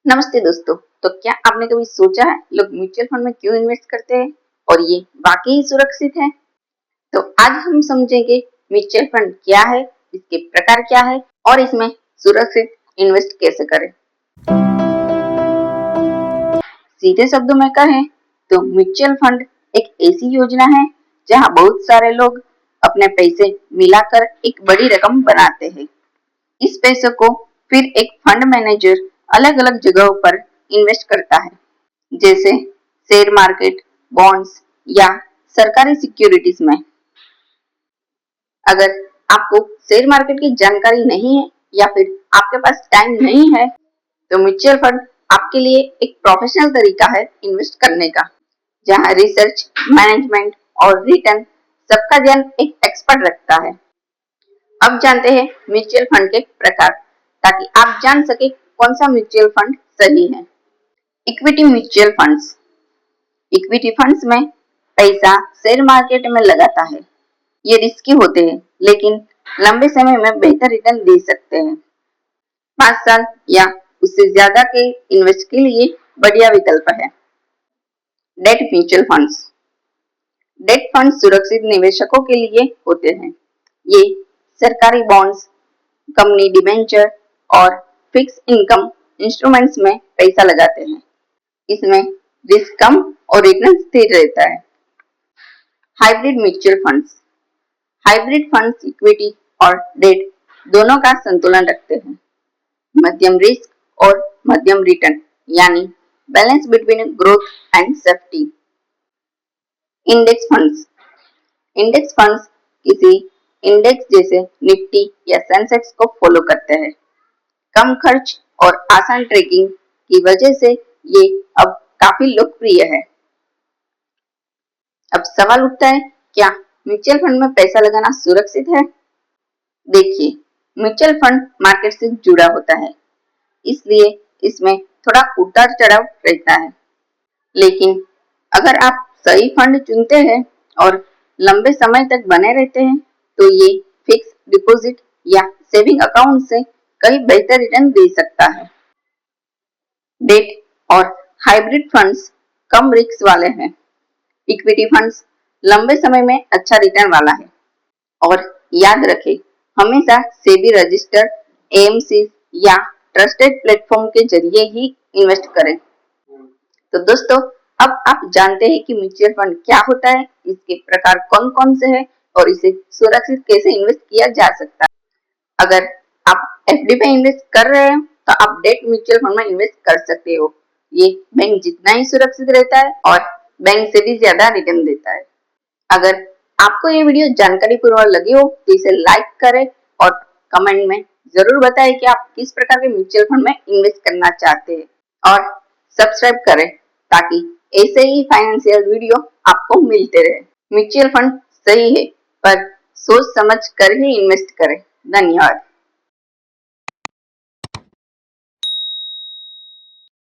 नमस्ते दोस्तों। तो क्या आपने कभी सोचा है लोग म्यूचुअल फंड में क्यों इन्वेस्ट करते हैं और ये वाकई सुरक्षित है? तो आज हम समझेंगे म्यूचुअल फंड क्या है, इसके प्रकार क्या है और इसमें सुरक्षित इन्वेस्ट कैसे करें। सीधे शब्दों में कहें तो म्यूचुअल फंड एक ऐसी योजना है जहां बहुत सारे लोग अपने पैसे मिलाकर एक बड़ी रकम बनाते हैं। इस पैसे को फिर एक फंड मैनेजर अलग अलग जगहों पर इन्वेस्ट करता है, जैसे शेयर मार्केट, बॉन्ड्स या सरकारी सिक्योरिटीज में। अगर आपको शेयर मार्केट की जानकारी नहीं है या फिर आपके पास टाइम नहीं है, तो म्यूचुअल फंड आपके लिए एक प्रोफेशनल तरीका है इन्वेस्ट करने का, जहां रिसर्च, मैनेजमेंट और रिटर्न सबका ध्यान एक एक्सपर्ट रखता है। अब जानते हैं म्यूचुअल फंड के प्रकार, ताकि आप जान सके कौन सा म्यूचुअल फंड सही है। Equity mutual funds. Equity funds में पैसा शेयर मार्केट में लगाता है। ये रिस्की होते हैं, लेकिन लंबे समय में बेहतर रिटर्न दे सकते हैं। 5 साल या उससे ज्यादा के इन्वेस्ट के लिए बढ़िया विकल्प है। Debt mutual funds. Debt fund सुरक्षित निवेशकों के लिए होते हैं। ये सरकारी बॉन्ड्स, कंपनी डिबेंचर और फिक्स इनकम इंस्ट्रूमेंट्स में पैसा लगाते हैं। इसमें रिस्क कम और रिटर्न स्थिर रहता है। Hybrid mutual funds. Hybrid funds equity और डेट दोनों का संतुलन रखते हैं। मध्यम रिस्क और मध्यम रिटर्न, यानी balance between growth and safety. Index funds. Index funds किसी इंडेक्स जैसे निफ्टी या सेंसेक्स को फॉलो करते हैं। कम खर्च और आसान ट्रैकिंग की वजह से ये अब काफी लोकप्रिय है। अब सवाल उठता है, क्या म्यूचुअल फंड में पैसा लगाना सुरक्षित है? देखिए, म्यूचुअल फंड मार्केट से जुड़ा होता है, इसलिए इसमें थोड़ा उतार चढ़ाव रहता है। लेकिन अगर आप सही फंड चुनते हैं और लंबे समय तक बने रहते हैं, तो ये फिक्स डिपॉजिट या सेविंग अकाउंट से कहीं बेहतर रिटर्न दे सकता है। डेट और हाइब्रिड फंड्स कम रिस्क वाले हैं। इक्विटी फंड्स लंबे समय में अच्छा रिटर्न वाला है। और याद रखें, हमेशा सेबी रजिस्टर्ड एएमसी या ट्रस्टेड प्लेटफॉर्म के जरिए ही इन्वेस्ट करें। तो दोस्तों, अब आप जानते हैं कि म्यूचुअल फंड क्या होता है, इसके प्रकार कौन कौन से हैं और इसे सुरक्षित कैसे इन्वेस्ट किया जा सकता है। अगर आप एफडी में इन्वेस्ट कर रहे हैं, तो आप डेट म्यूचुअल फंड में इन्वेस्ट कर सकते हो। ये बैंक जितना ही सुरक्षित रहता है और बैंक से भी ज्यादा रिटर्न देता है। अगर आपको ये वीडियो जानकारी पूर्ण लगी हो, तो इसे लाइक करें और कमेंट में जरूर बताएं कि आप किस प्रकार के म्यूचुअल फंड में इन्वेस्ट करना चाहते हैं, और सब्सक्राइब करें ताकि ऐसे ही फाइनेंशियल वीडियो आपको मिलते रहे। म्यूचुअल फंड सही है, पर सोच समझ कर ही इन्वेस्ट करें। धन्यवाद।